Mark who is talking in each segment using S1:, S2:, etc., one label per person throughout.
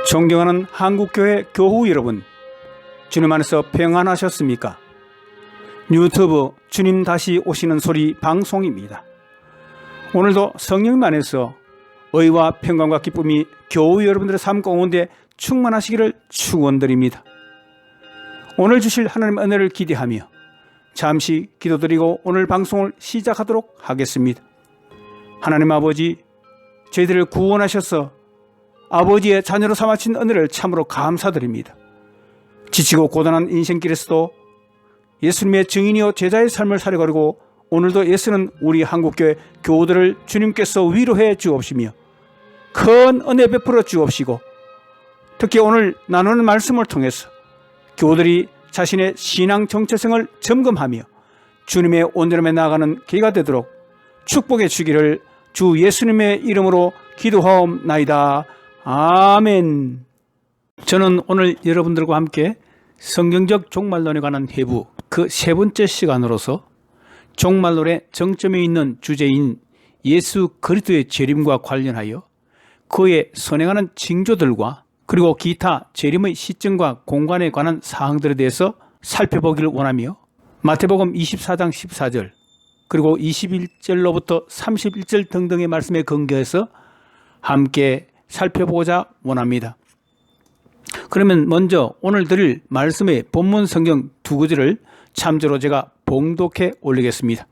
S1: 존경하는 한국교회 교우 여러분, 주님 안에서 평안하셨습니까? 유튜브 주님 다시 오시는 소리 방송입니다. 오늘도 성령 안에서 의와 평강과 기쁨이 교우 여러분들의 삶 가운데 충만하시기를 축원드립니다. 오늘 주실 하나님의 은혜를 기대하며 잠시 기도드리고 오늘 방송을 시작하도록 하겠습니다. 하나님 아버지, 저희들을 구원하셔서 아버지의 자녀로 삼아주신 은혜를 참으로 감사드립니다. 지치고 고단한 인생길에서도 예수님의 증인이요 제자의 삶을 살아가려고 오늘도 애쓰는 우리 한국교회 교우들을 주님께서 위로해 주옵시며 큰 은혜 베풀어 주옵시고, 특히 오늘 나누는 말씀을 통해서 교우들이 자신의 신앙 정체성을 점검하며 주님의 온전함에 나아가는 기회가 되도록 축복해 주기를 주 예수님의 이름으로 기도하옵나이다. 아멘. 저는 오늘 여러분들과 함께 성경적 종말론에 관한 회부 그 세 번째 시간으로서 종말론의 정점에 있는 주제인 예수 그리스도의 재림과 관련하여 그의 선행하는 징조들과 그리고 기타 재림의 시점과 공간에 관한 사항들에 대해서 살펴보기를 원하며 마태복음 24장 14절 그리고 21절로부터 31절 등등의 말씀에 근거해서 함께 살펴보고자 원합니다. 그러면 먼저 오늘 드릴 말씀의 본문 성경 두 구절을 참조로 제가 봉독해 올리겠습니다.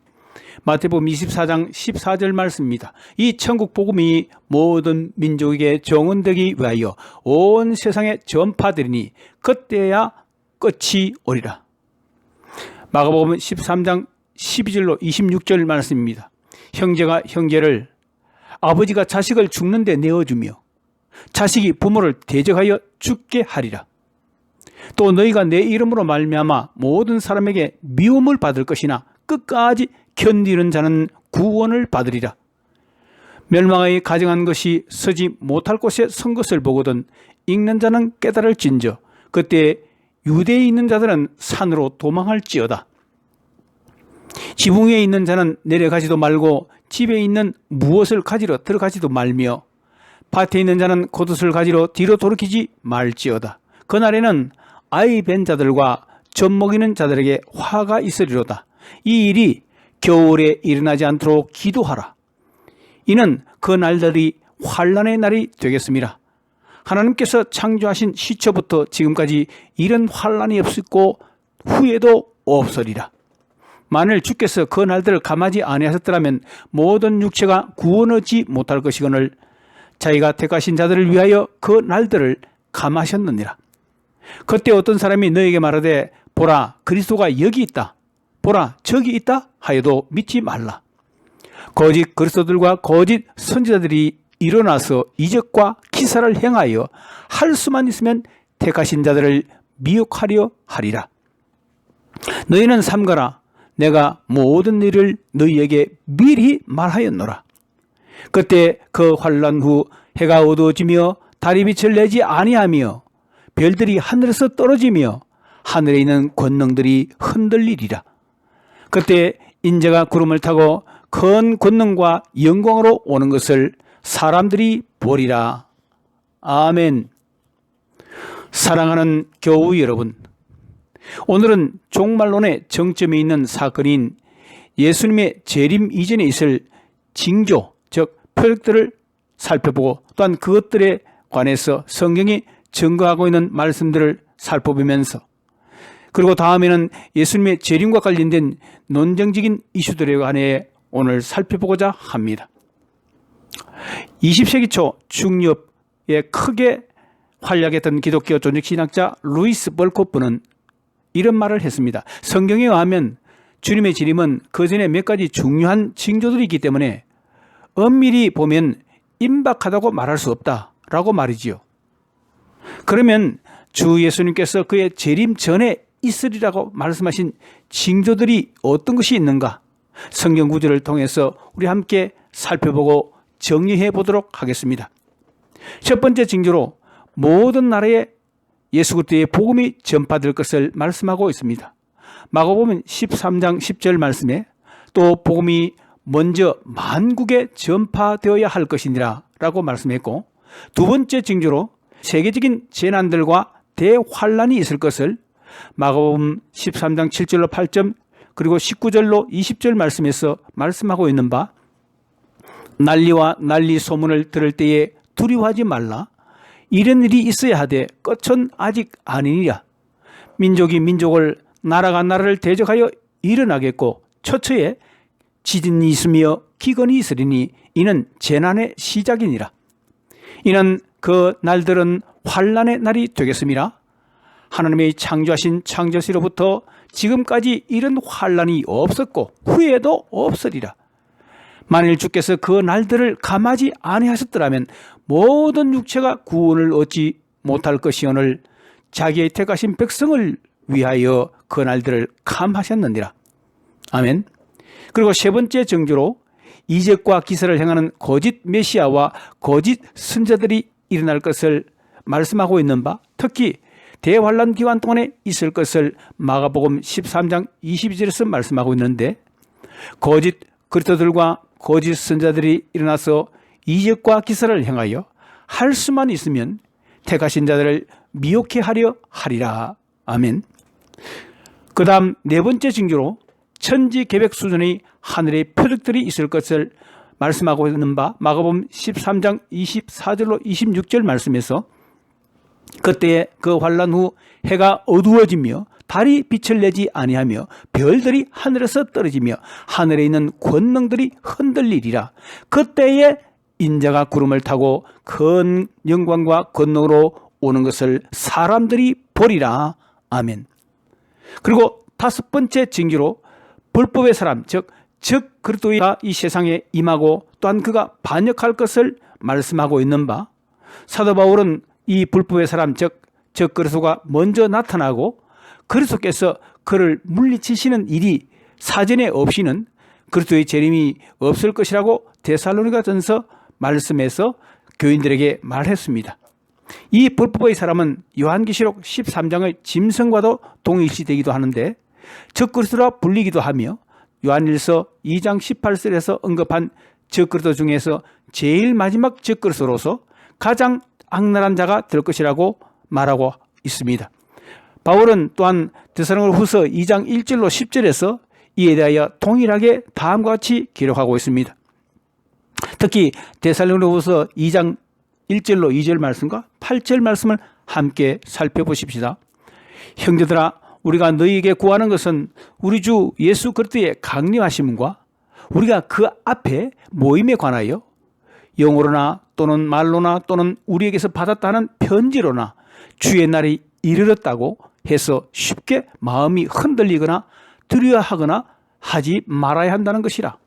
S1: 마태복음 24장 14절 말씀입니다. 이 천국 복음이 모든 민족에게 정언되기 위하여 온 세상에 전파되리니 그때야 끝이 오리라. 마가복음 13장 12절로 26절 말씀입니다. 형제가 형제를, 아버지가 자식을 죽는데 내어주며 자식이 부모를 대적하여 죽게 하리라. 또 너희가 내 이름으로 말미암아 모든 사람에게 미움을 받을 것이나 끝까지 견디는 자는 구원을 받으리라. 멸망하여 가정한 것이 서지 못할 곳에 선 것을 보거든 읽는 자는 깨달을진저 그때 유대에 있는 자들은 산으로 도망할지어다. 지붕 위에 있는 자는 내려가지도 말고 집에 있는 무엇을 가지러 들어가지도 말며 밭에 있는 자는 겉옷을 가지러 뒤로 돌이키지 말지어다. 그날에는 아이 뵌 자들과 젖 먹이는 자들에게 화가 있으리로다. 이 일이 겨울에 일어나지 않도록 기도하라. 이는 그 날들이 환난의 날이 되겠습니다. 하나님께서 창조하신 시초부터 지금까지 이런 환난이 없었고 후에도 없으리라. 만일 주께서 그 날들을 감하지 아니하셨더라면 모든 육체가 구원 얻지 못할 것이거늘 자기가 택하신 자들을 위하여 그 날들을 감하셨느니라. 그때 어떤 사람이 너에게 말하되 보라 그리스도가 여기 있다, 보라 저기 있다 하여도 믿지 말라. 거짓 그리스도들과 거짓 선지자들이 일어나서 이적과 기사를 행하여 할 수만 있으면 택하신 자들을 미혹하려 하리라. 너희는 삼가라. 내가 모든 일을 너희에게 미리 말하였노라. 그때 그 환난 후 해가 어두워지며 달이 빛을 내지 아니하며 별들이 하늘에서 떨어지며 하늘에 있는 권능들이 흔들리리라. 그때 인자가 구름을 타고 큰 권능과 영광으로 오는 것을 사람들이 보리라. 아멘. 사랑하는 교우 여러분, 오늘은 종말론의 정점에 있는 사건인 예수님의 재림 이전에 있을 징조, 즉 표적들을 살펴보고 또한 그것들에 관해서 성경이 증거하고 있는 말씀들을 살펴보면서 그리고 다음에는 예수님의 재림과 관련된 논쟁적인 이슈들에 관해 오늘 살펴보고자 합니다. 20세기 초 중엽에 크게 활약했던 기독교 존재신학자 루이스 벌코프는 이런 말을 했습니다. 성경에 의하면 주님의 재림은 그 전에 몇 가지 중요한 징조들이 있기 때문에 엄밀히 보면 임박하다고 말할 수 없다라고 말이지요. 그러면 주 예수님께서 그의 재림 전에 있으리라고 말씀하신 징조들이 어떤 것이 있는가? 성경 구절을 통해서 우리 함께 살펴보고 정리해 보도록 하겠습니다. 첫 번째 징조로 모든 나라에 예수 그리스도의 복음이 전파될 것을 말씀하고 있습니다. 마가복음 13장 10절 말씀에 또 복음이 먼저 만국에 전파되어야 할 것이니라 라고 말씀했고, 두 번째 징조로 세계적인 재난들과 대환란이 있을 것을 마가복음 13장 7절로 8절 그리고 19절로 20절 말씀에서 말씀하고 있는 바, 난리와 난리 소문을 들을 때에 두려워하지 말라. 이런 일이 있어야 하되 끝은 아직 아니니라. 민족이 민족을, 나라가 나라를 대적하여 일어나겠고 처처에 지진이 있으며 기근이 있으리니 이는 재난의 시작이니라. 이는 그 날들은 환난의 날이 되겠음이라. 하나님의 창조하신 창조시로부터 지금까지 이런 환난이 없었고 후에도 없으리라. 만일 주께서 그 날들을 감하지 아니하셨더라면 모든 육체가 구원을 얻지 못할 것이오늘 자기의 택하신 백성을 위하여 그 날들을 감하셨느니라. 아멘. 그리고 세 번째 정조로 이적과 기사를 행하는 거짓 메시아와 거짓 선자들이 일어날 것을 말씀하고 있는 바, 특히 대환란 기간 동안에 있을 것을 마가복음 13장 22절에서 말씀하고 있는데, 거짓 그리스도들과 거짓 선자들이 일어나서 이적과 기사를 행하여 할 수만 있으면 택하신 자들을 미혹해 하려 하리라. 아멘. 그 다음 네 번째 징조로 천지 계획 수준의 하늘의 표적들이 있을 것을 말씀하고 있는 바, 마가복음 13장 24절로 26절 말씀에서 그때에 그 환란 후 해가 어두워지며 달이 빛을 내지 아니하며 별들이 하늘에서 떨어지며 하늘에 있는 권능들이 흔들리리라. 그때에 인자가 구름을 타고 큰 영광과 권능으로 오는 것을 사람들이 보리라. 아멘. 그리고 다섯 번째 징조로 불법의 사람, 즉 그리스도가 이 세상에 임하고 또한 그가 반역할 것을 말씀하고 있는 바, 사도 바울은 이 불법의 사람, 즉 그리스도가 먼저 나타나고 그리스도께서 그를 물리치시는 일이 사전에 없이는 그리스도의 재림이 없을 것이라고 데살로니가전서 말씀에서 교인들에게 말했습니다. 이 불법의 사람은 요한계시록 13장의 짐승과도 동일시되기도 하는데 적그리스도라 불리기도 하며 요한일서 2장 18절에서 언급한 적그리스도 중에서 제일 마지막 적그리스도로서 가장 악랄한 자가 될 것이라고 말하고 있습니다. 바울은 또한 데살로니가후서 2장 1절로 10절에서 이에 대하여 동일하게 다음과 같이 기록하고 있습니다. 특히 데살로니가후서 2장 1절로 2절 말씀과 8절 말씀을 함께 살펴보십시다. 형제들아, 우리가 너희에게 구하는 것은 우리 주 예수 그리스도의 강림하심과 우리가 그 앞에 모임에 관하여 영어로나 또는 말로나 또는 우리에게서 받았다는 편지로나 주의 날이 이르렀다고 해서 쉽게 마음이 흔들리거나 두려워하거나 하지 말아야 한다는 것이라.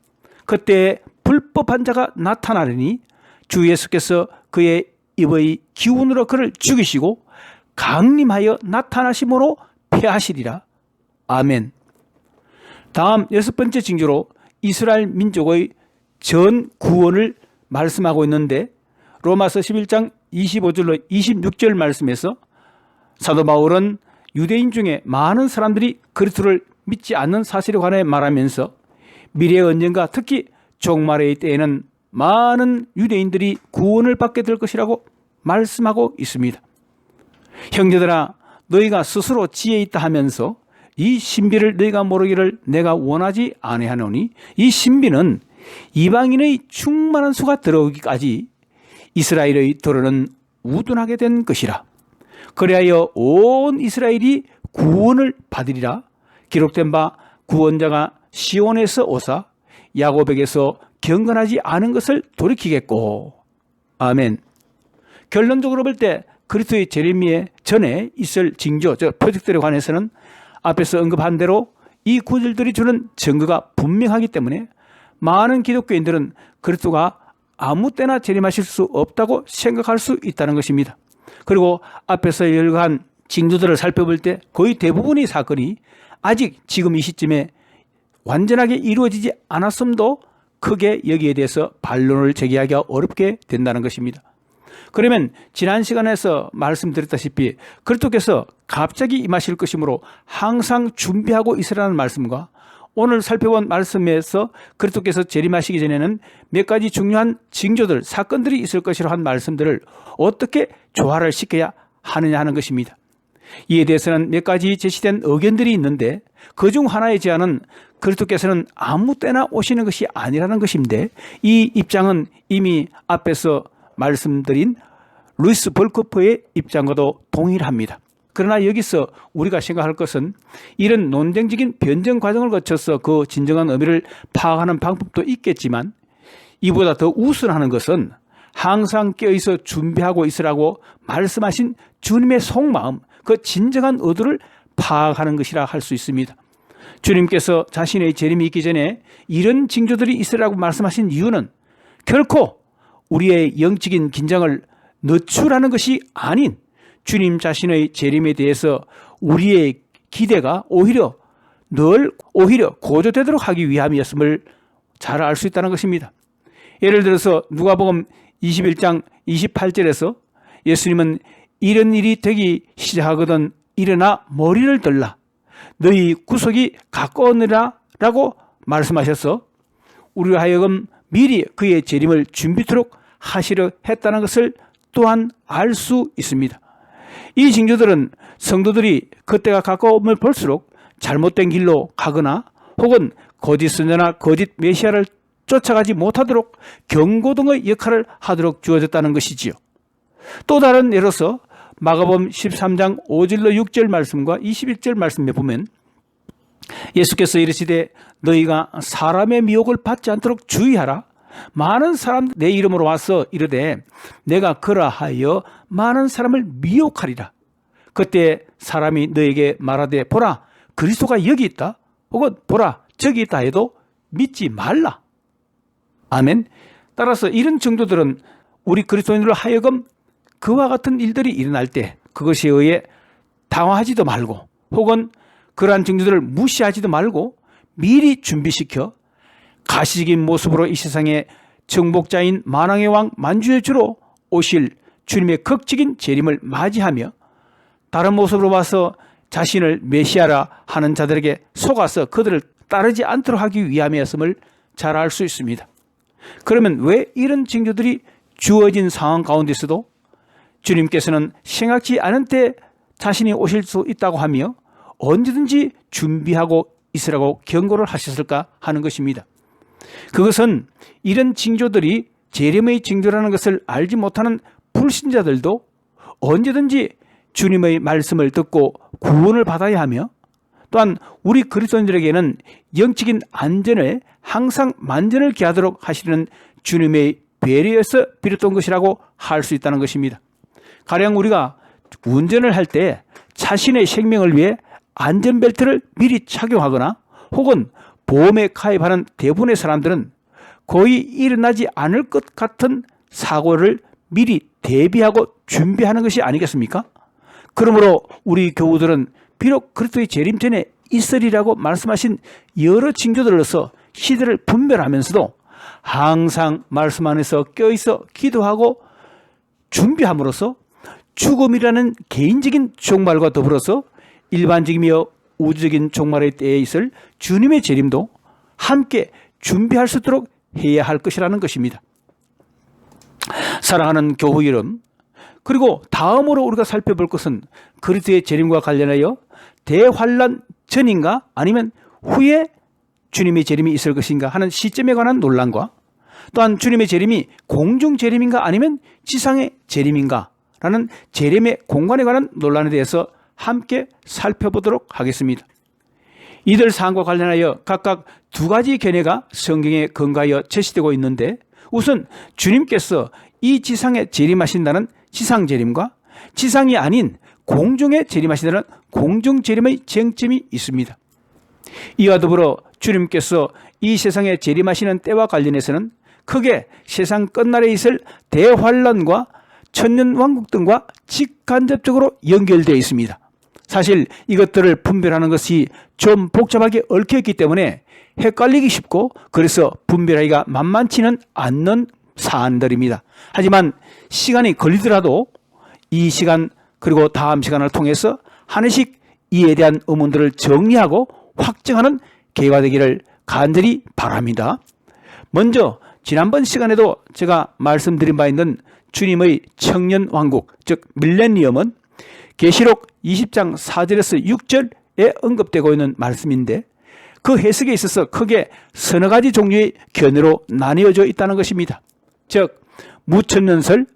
S1: 그때 불법한 자가 나타나리니 주 예수께서 그의 입의 기운으로 그를 죽이시고 강림하여 나타나심으로 패하시리라. 아멘. 다음 여섯 번째 징조로 이스라엘 민족의 전 구원을 말씀하고 있는데, 로마서 11장 25절로 26절 말씀에서 사도 바울은 유대인 중에 많은 사람들이 그리스도를 믿지 않는 사실에 관해 말하면서 미래의 언젠가 특히 종말의 때에는 많은 유대인들이 구원을 받게 될 것이라고 말씀하고 있습니다. 형제들아, 너희가 스스로 지혜 있다 하면서 이 신비를 너희가 모르기를 내가 원하지 아니하노니, 이 신비는 이방인의 충만한 수가 들어오기까지 이스라엘의 도로는 우둔하게 된 것이라. 그리하여 온 이스라엘이 구원을 받으리라. 기록된 바 구원자가 시온에서 오사 야곱에게서 경건하지 않은 것을 돌이키겠고. 아멘. 결론적으로 볼 때 그리스도의 재림에 전에 있을 징조, 즉 표적들에 관해서는 앞에서 언급한 대로 이 구절들이 주는 증거가 분명하기 때문에 많은 기독교인들은 그리스도가 아무 때나 재림하실 수 없다고 생각할 수 있다는 것입니다. 그리고 앞에서 열거한 징조들을 살펴볼 때 거의 대부분의 사건이 아직 지금 이 시점에 완전하게 이루어지지 않았음도 크게 여기에 대해서 반론을 제기하기가 어렵게 된다는 것입니다. 그러면 지난 시간에서 말씀드렸다시피 그리스도께서 갑자기 임하실 것이므로 항상 준비하고 있으라는 말씀과 오늘 살펴본 말씀에서 그리스도께서 재림하시기 전에는 몇 가지 중요한 징조들, 사건들이 있을 것이라고 한 말씀들을 어떻게 조화를 시켜야 하느냐 하는 것입니다. 이에 대해서는 몇 가지 제시된 의견들이 있는데 그중 하나의 제안은 그리스도께서는 아무 때나 오시는 것이 아니라는 것인데, 이 입장은 이미 앞에서 말씀드린 루이스 볼코프의 입장과도 동일합니다. 그러나 여기서 우리가 생각할 것은 이런 논쟁적인 변증 과정을 거쳐서 그 진정한 의미를 파악하는 방법도 있겠지만, 이보다 더 우선하는 것은 항상 깨어있어 준비하고 있으라고 말씀하신 주님의 속마음, 그 진정한 의도를 파악하는 것이라 할 수 있습니다. 주님께서 자신의 재림이 있기 전에 이런 징조들이 있으라고 말씀하신 이유는 결코 우리의 영적인 긴장을 늦추라는 것이 아닌, 주님 자신의 재림에 대해서 우리의 기대가 오히려 고조되도록 하기 위함이었음을 잘 알 수 있다는 것입니다. 예를 들어서 누가복음 21장 28절에서 예수님은 이런 일이 되기 시작하거든 일어나 머리를 들라, 너희 구속이 가까우니라 라고 말씀하셔서 우리로 하여금 미리 그의 재림을 준비토록 하시려 했다는 것을 또한 알 수 있습니다. 이 징조들은 성도들이 그때가 가까움을 볼수록 잘못된 길로 가거나 혹은 거짓 선자나 거짓 메시아를 쫓아가지 못하도록 경고 등의 역할을 하도록 주어졌다는 것이지요. 또 다른 예로서 마가복음 13장 5절로 6절 말씀과 21절 말씀에 보면 예수께서 이르시되 너희가 사람의 미혹을 받지 않도록 주의하라. 많은 사람 내 이름으로 와서 이르되 내가 그러하여 많은 사람을 미혹하리라. 그때 사람이 너에게 말하되 보라 그리스도가 여기 있다, 혹은 보라 저기 있다 해도 믿지 말라. 아멘. 따라서 이런 정도들은 우리 그리스도인으로 하여금 그와 같은 일들이 일어날 때 그것에 의해 당황하지도 말고 혹은 그러한 징조들을 무시하지도 말고 미리 준비시켜 가시적인 모습으로 이 세상의 정복자인 만왕의 왕 만주의 주로 오실 주님의 극적인 재림을 맞이하며 다른 모습으로 와서 자신을 메시아라 하는 자들에게 속아서 그들을 따르지 않도록 하기 위함이었음을 잘 알 수 있습니다. 그러면 왜 이런 징조들이 주어진 상황 가운데서도 주님께서는 생각지 않은 때 자신이 오실 수 있다고 하며 언제든지 준비하고 있으라고 경고를 하셨을까 하는 것입니다. 그것은 이런 징조들이 재림의 징조라는 것을 알지 못하는 불신자들도 언제든지 주님의 말씀을 듣고 구원을 받아야 하며, 또한 우리 그리스도인들에게는 영적인 안전에 항상 만전을 기하도록 하시는 주님의 배려에서 비롯된 것이라고 할 수 있다는 것입니다. 가령 우리가 운전을 할 때 자신의 생명을 위해 안전벨트를 미리 착용하거나 혹은 보험에 가입하는 대부분의 사람들은 거의 일어나지 않을 것 같은 사고를 미리 대비하고 준비하는 것이 아니겠습니까? 그러므로 우리 교우들은 비록 그리스도의 재림 전에 있으리라고 말씀하신 여러 징조들로서 시대를 분별하면서도 항상 말씀 안에서 껴있어 기도하고 준비함으로써 죽음이라는 개인적인 종말과 더불어서 일반적이며 우주적인 종말의 때에 있을 주님의 재림도 함께 준비할 수 있도록 해야 할 것이라는 것입니다. 사랑하는 교우 여러분, 그리고 다음으로 우리가 살펴볼 것은 그리스도의 재림과 관련하여 대환란 전인가 아니면 후에 주님의 재림이 있을 것인가 하는 시점에 관한 논란과, 또한 주님의 재림이 공중 재림인가 아니면 지상의 재림인가 라는 재림의 공간에 관한 논란에 대해서 함께 살펴보도록 하겠습니다. 이들 사항과 관련하여 각각 두 가지 견해가 성경에 근거하여 제시되고 있는데, 우선 주님께서 이 지상에 재림하신다는 지상 재림과 지상이 아닌 공중에 재림하신다는 공중 재림의 쟁점이 있습니다. 이와 더불어 주님께서 이 세상에 재림하시는 때와 관련해서는 크게 세상 끝날에 있을 대환란과 천년왕국 등과 직간접적으로 연결되어 있습니다. 사실 이것들을 분별하는 것이 좀 복잡하게 얽혀있기 때문에 헷갈리기 쉽고, 그래서 분별하기가 만만치는 않는 사안들입니다. 하지만 시간이 걸리더라도 이 시간 그리고 다음 시간을 통해서 하나씩 이에 대한 의문들을 정리하고 확정하는 개화되기를 간절히 바랍니다. 먼저 지난번 시간에도 제가 말씀드린 바 있는 주님의 청년왕국, 즉 밀레니엄은 계시록 20장 4절에서 6절에 언급되고 있는 말씀인데, 그 해석에 있어서 크게 서너 가지 종류의 견해로 나뉘어져 있다는 것입니다. 즉 무천년설,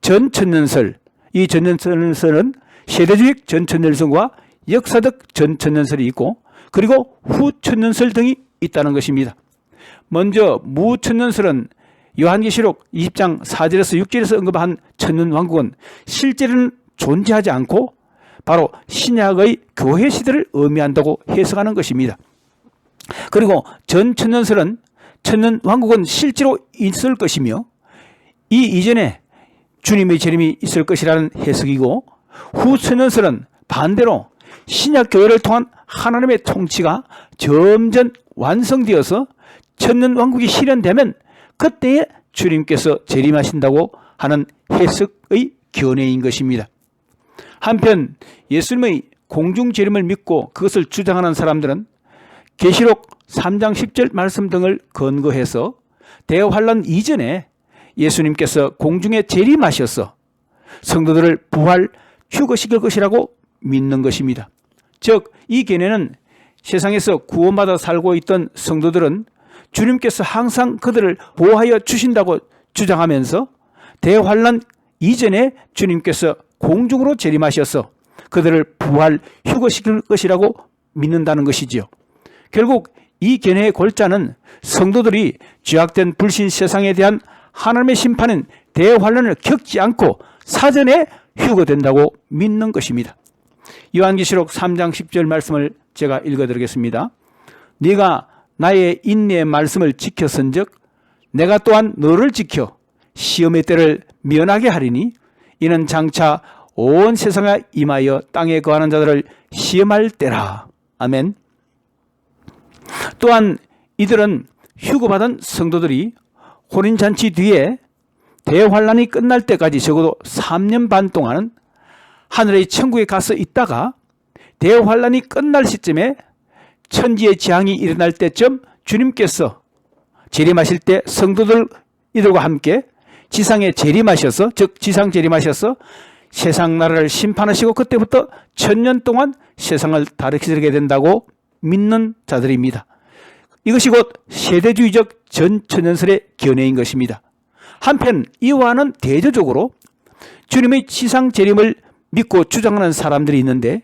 S1: 전천년설, 이 전천년설은 세대주의 전천년설과 역사적 전천년설이 있고, 그리고 후천년설 등이 있다는 것입니다. 먼저 무천년설은 요한계시록 20장 4절에서 6절에서 언급한 천년왕국은 실제로는 존재하지 않고 바로 신약의 교회 시대를 의미한다고 해석하는 것입니다. 그리고 전천년설은 천년왕국은 실제로 있을 것이며 이 이전에 주님의 재림이 있을 것이라는 해석이고, 후천년설은 반대로 신약 교회를 통한 하나님의 통치가 점점 완성되어서 천년왕국이 실현되면 그때에 주님께서 재림하신다고 하는 해석의 견해인 것입니다. 한편 예수님의 공중재림을 믿고 그것을 주장하는 사람들은 계시록 3장 10절 말씀 등을 근거해서 대환란 이전에 예수님께서 공중에 재림하셔서 성도들을 부활 휴거시킬 것이라고 믿는 것입니다. 즉 이 견해는 세상에서 구원받아 살고 있던 성도들은 주님께서 항상 그들을 보호하여 주신다고 주장하면서 대환란 이전에 주님께서 공중으로 재림하셔서 그들을 부활 휴거시킬 것이라고 믿는다는 것이지요. 결국 이 견해의 골자는 성도들이 죄악된 불신 세상에 대한 하나님의 심판은 대환란을 겪지 않고 사전에 휴거된다고 믿는 것입니다. 요한계시록 3장 10절 말씀을 제가 읽어드리겠습니다. 네가 나의 인내의 말씀을 지켰은즉 내가 또한 너를 지켜 시험의 때를 면하게 하리니 이는 장차 온 세상에 임하여 땅에 거하는 자들을 시험할 때라. 아멘. 또한 이들은 휴거받은 성도들이 혼인잔치 뒤에 대환란이 끝날 때까지 적어도 3년 반 동안은 하늘의 천국에 가서 있다가 대환란이 끝날 시점에 천지의 재앙이 일어날 때쯤 주님께서 재림하실 때 성도들 이들과 함께 지상에 재림하셔서, 즉 지상 재림하셔서 세상 나라를 심판하시고 그때부터 1000년 동안 세상을 다스리게 된다고 믿는 자들입니다. 이것이 곧 세대주의적 전천년설의 견해인 것입니다. 한편 이와는 대조적으로 주님의 지상 재림을 믿고 주장하는 사람들이 있는데,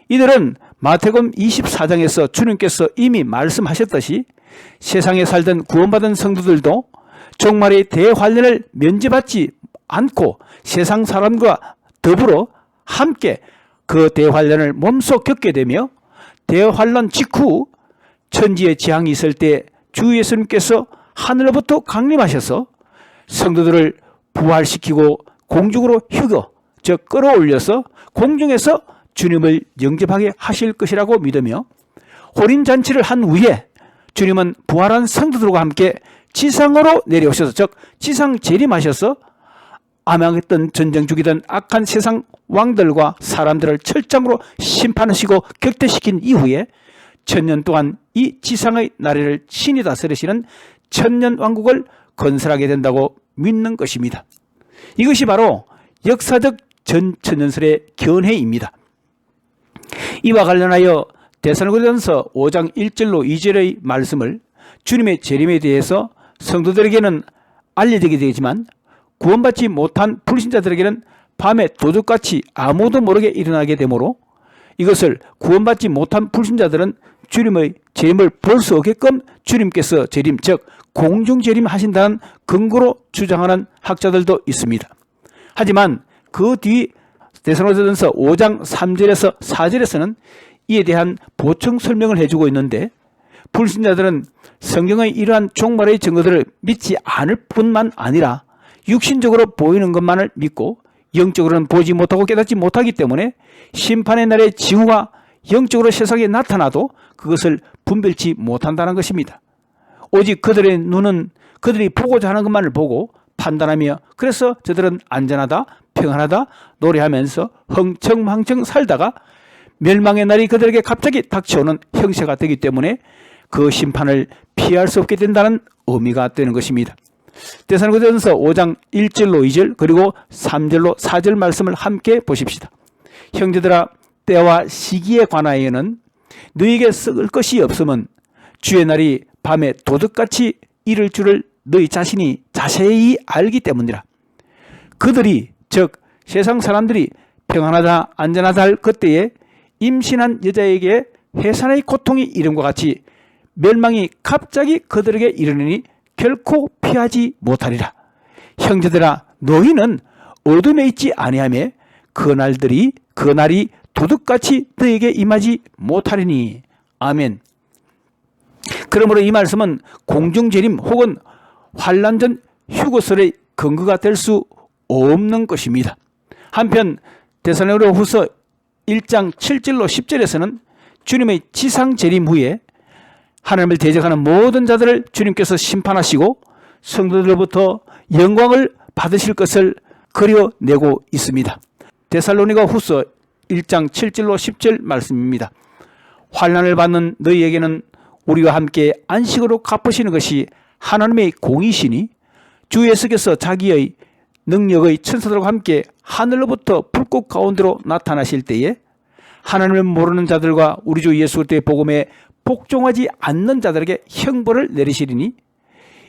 S1: 이들은 마태복음 24장에서 주님께서 이미 말씀하셨듯이 세상에 살던 구원받은 성도들도 종말의 대환란을 면제받지 않고 세상 사람과 더불어 함께 그 대환란을 몸소 겪게 되며, 대환란 직후 천지의 재앙이 있을 때 주 예수님께서 하늘로부터 강림하셔서 성도들을 부활시키고 공중으로 휴거, 즉 끌어올려서 공중에서 주님을 영접하게 하실 것이라고 믿으며, 혼인잔치를 한 후에 주님은 부활한 성도들과 함께 지상으로 내려오셔서, 즉 지상 재림하셔서 암행했던 전쟁 중이던 악한 세상 왕들과 사람들을 철장으로 심판하시고 격퇴시킨 이후에 1000년 동안 이 지상의 나라를 친히 다스리시는 천년왕국을 건설하게 된다고 믿는 것입니다. 이것이 바로 역사적 전천년설의 견해입니다. 이와 관련하여 데살로니가전서 5장 1절로 2절의 말씀을 주님의 재림에 대해서 성도들에게는 알려지게 되지만 구원받지 못한 불신자들에게는 밤에 도둑같이 아무도 모르게 일어나게 되므로 이것을 구원받지 못한 불신자들은 주님의 재림을 볼 수 없게끔 주님께서 재림, 즉 공중재림 하신다는 근거로 주장하는 학자들도 있습니다. 하지만 그 뒤 데살로니가전서 5장 3절에서 4절에서는 이에 대한 보충 설명을 해주고 있는데, 불신자들은 성경의 이러한 종말의 증거들을 믿지 않을 뿐만 아니라 육신적으로 보이는 것만을 믿고 영적으로는 보지 못하고 깨닫지 못하기 때문에 심판의 날에 징후가 영적으로 세상에 나타나도 그것을 분별치 못한다는 것입니다. 오직 그들의 눈은 그들이 보고자 하는 것만을 보고 판단하며, 그래서 저들은 안전하다, 평안하다 노래하면서 흥청망청 살다가 멸망의 날이 그들에게 갑자기 닥쳐오는 형세가 되기 때문에 그 심판을 피할 수 없게 된다는 의미가 되는 것입니다. 데살로니가전서 5장 1절로 2절 그리고 3절로 4절 말씀을 함께 보십시다. 형제들아, 때와 시기에 관하여는 너희에게 썩을 것이 없으면 주의 날이 밤에 도둑같이 이를 줄을 너희 자신이 자세히 알기 때문이라. 그들이 즉 세상 사람들이 평안하다 안전하다 할 그때에 임신한 여자에게 해산의 고통이 이름과 같이 멸망이 갑자기 그들에게 이르느니 결코 피하지 못하리라. 형제들아, 너희는 어둠에 있지 아니하며 그 날이 도둑같이 너희에게 임하지 못하리니. 아멘. 그러므로 이 말씀은 공중재림 혹은 환난전 휴거설의 근거가 될 수 없는 것입니다. 한편 데살로니가후서 1장 7절로 10절에서는 주님의 지상재림 후에 하나님을 대적하는 모든 자들을 주님께서 심판하시고 성도들로부터 영광을 받으실 것을 그려내고 있습니다. 데살로니가후서 1장 7절로 10절 말씀입니다. 환난을 받는 너희에게는 우리와 함께 안식으로 갚으시는 것이 하나님의 공이시니 주 예수께서 자기의 능력의 천사들과 함께 하늘로부터 불꽃 가운데로 나타나실 때에 하나님을 모르는 자들과 우리 주 예수 그리스도의 복음에 복종하지 않는 자들에게 형벌을 내리시리니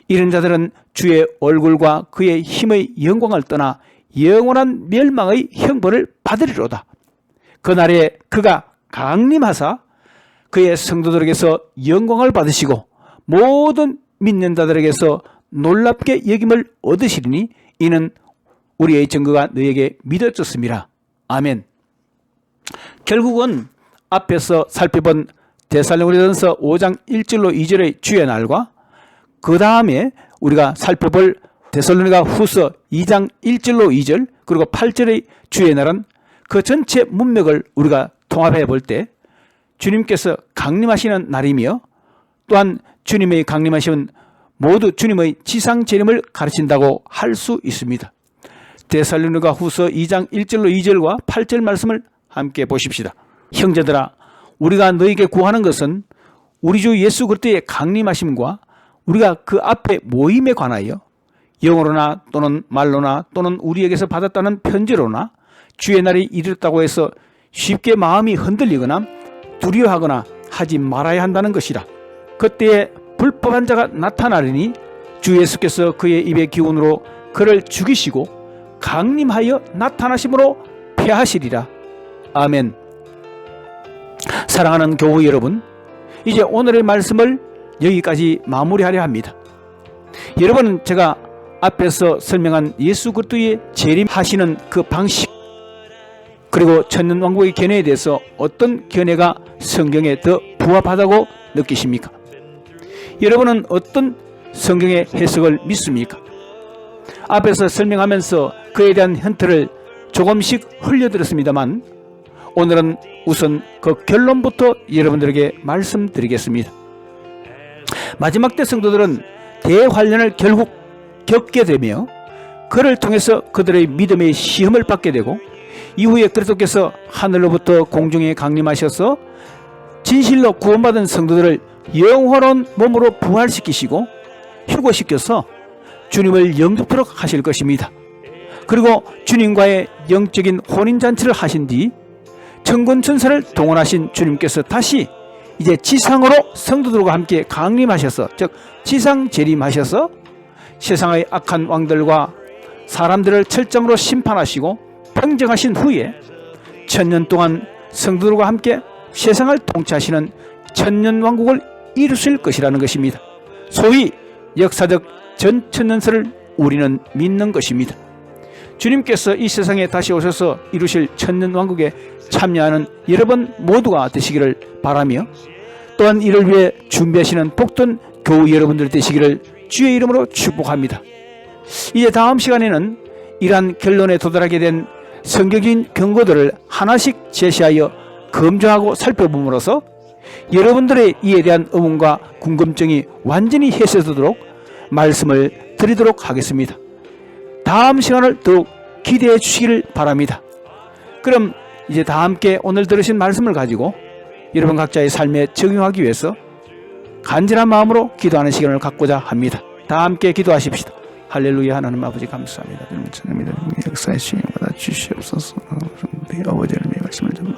S1: 이런 자들은 주의 얼굴과 그의 힘의 영광을 떠나 영원한 멸망의 형벌을 받으리로다. 그날에 그가 강림하사 그의 성도들에게서 영광을 받으시고 모든 믿는 자들에게서 놀랍게 여김을 얻으시리니 이는 우리의 증거가 너희에게 믿어졌습니다. 아멘. 결국은 앞에서 살펴본 데살로니가전서 5장 1절로 2절의 주의 날과 그 다음에 우리가 살펴볼 데살로니가후서 2장 1절로 2절 그리고 8절의 주의 날은 그 전체 문맥을 우리가 통합해 볼 때 주님께서 강림하시는 날이며 또한 주님의 강림하심은 모두 주님의 지상재림을 가르친다고 할 수 있습니다. 데살로니가후서 2장 1절로 2절과 8절 말씀을 함께 보십시다. 형제들아, 우리가 너희에게 구하는 것은 우리 주 예수 그리스도의 강림하심과 우리가 그 앞에 모임에 관하여 영어로나 또는 말로나 또는 우리에게서 받았다는 편지로나 주의 날이 이르렀다고 해서 쉽게 마음이 흔들리거나 두려워하거나 하지 말아야 한다는 것이라. 그때에 불법한 자가 나타나리니 주 예수께서 그의 입의 기운으로 그를 죽이시고 강림하여 나타나심으로 패하시리라. 아멘. 사랑하는 교우 여러분, 이제 오늘의 말씀을 여기까지 마무리하려 합니다. 여러분은 제가 앞에서 설명한 예수 그리스도의 재림하시는 그 방식 그리고 천년왕국의 견해에 대해서 어떤 견해가 성경에 더 부합하다고 느끼십니까? 여러분은 어떤 성경의 해석을 믿습니까? 앞에서 설명하면서 그에 대한 힌트를 조금씩 흘려드렸습니다만 오늘은 우선 그 결론부터 여러분들에게 말씀드리겠습니다. 마지막 때 성도들은 대환란을 결국 겪게 되며 그를 통해서 그들의 믿음의 시험을 받게 되고 이후에 그리스도께서 하늘로부터 공중에 강림하셔서 진실로 구원받은 성도들을 영원한 몸으로 부활시키시고 휴거시켜서 주님을 영접토록 하실 것입니다. 그리고 주님과의 영적인 혼인잔치를 하신 뒤 천군천사를 동원하신 주님께서 다시 이제 지상으로 성도들과 함께 강림하셔서 즉 지상재림하셔서 세상의 악한 왕들과 사람들을 철저으로 심판하시고 평정하신 후에 천년 동안 성도들과 함께 세상을 통치하시는 천년왕국을 이루실 것이라는 것입니다. 소위 역사적 전천년설을 우리는 믿는 것입니다. 주님께서 이 세상에 다시 오셔서 이루실 천년왕국에 참여하는 여러분 모두가 되시기를 바라며 또한 이를 위해 준비하시는 복된 교우 여러분들 되시기를 주의 이름으로 축복합니다. 이제 다음 시간에는 이러한 결론에 도달하게 된 성경적인 경고들을 하나씩 제시하여 검증하고 살펴봄으로써 여러분들의 이에 대한 의문과 궁금증이 완전히 해소되도록 말씀을 드리도록 하겠습니다. 다음 시간을 더욱 기대해 주시기를 바랍니다. 그럼 이제 다 함께 오늘 들으신 말씀을 가지고 여러분 각자의 삶에 적용하기 위해서 간절한 마음으로 기도하는 시간을 갖고자 합니다. 다 함께 기도하십시다. 할렐루야. 하나님 아버지 감사합니다. 주님 역사의 시간을 받아 주시옵소서. 아버지 하나님의 말씀을 좀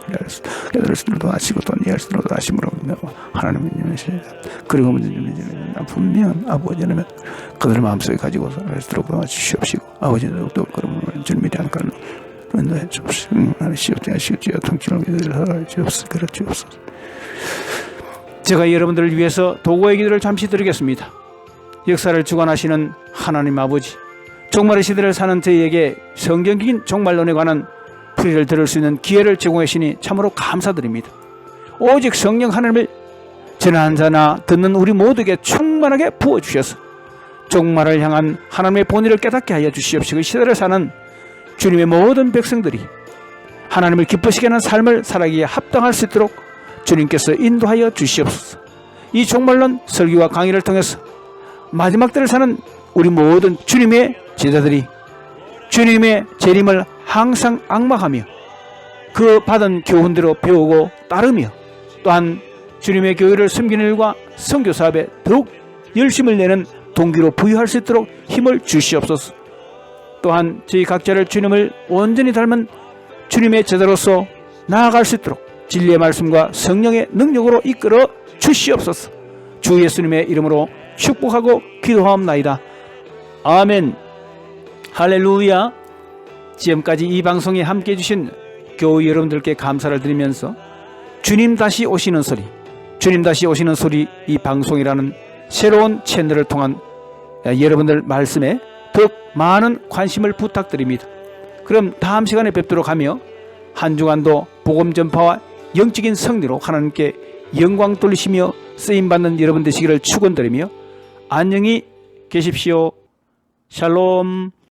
S1: 깨달을 수도 하시고 또 이해할 수도 하심으로 하나님의 그리고 분명 아버지 하나님 그들의 마음속에 가지고 살도록 도와주시옵시고 아버지 더욱더 그러면 주님에 대한 걸로 인도해 주옵시고 시옵지어 통치를 위해 주옵소서. 제가 여러분들을 위해서 도구의 기도를 잠시 드리겠습니다. 역사를 주관하시는 하나님 아버지, 종말의 시대를 사는 저희에게 성경적인 종말론에 관한 풀이를 들을 수 있는 기회를 제공해 주시니 참으로 감사드립니다. 오직 성령 하나님을 전하는 자나 듣는 우리 모두에게 충만하게 부어주셔서 종말을 향한 하나님의 본의를 깨닫게 하여 주시옵시고 이 시대를 사는 주님의 모든 백성들이 하나님을 기쁘시게 하는 삶을 살아가기에 합당할 수 있도록 주님께서 인도하여 주시옵소서. 이 종말론 설교와 강의를 통해서 마지막 때를 사는 우리 모든 주님의 제자들이 주님의 재림을 항상 앙망하며 그 받은 교훈대로 배우고 따르며 또한 주님의 교회를 섬기는 일과 선교 사업에 더욱 열심을 내는 동기로 부여할 수 있도록 힘을 주시옵소서. 또한 저희 각자를 주님을 온전히 닮은 주님의 제자로서 나아갈 수 있도록 진리의 말씀과 성령의 능력으로 이끌어 주시옵소서. 주 예수님의 이름으로 축복하고 기도하옵나이다. 아멘. 할렐루야. 지금까지 이 방송에 함께해 주신 교우 여러분들께 감사를 드리면서 주님 다시 오시는 소리, 주님 다시 오시는 소리 이 방송이라는 새로운 채널을 통한 여러분들 말씀에 더욱 많은 관심을 부탁드립니다. 그럼 다음 시간에 뵙도록 하며 한 주간도 복음 전파와 영적인 승리로 하나님께 영광 돌리시며 쓰임받는 여러분 되시기를 축원드리며 안녕히 계십시오. 샬롬.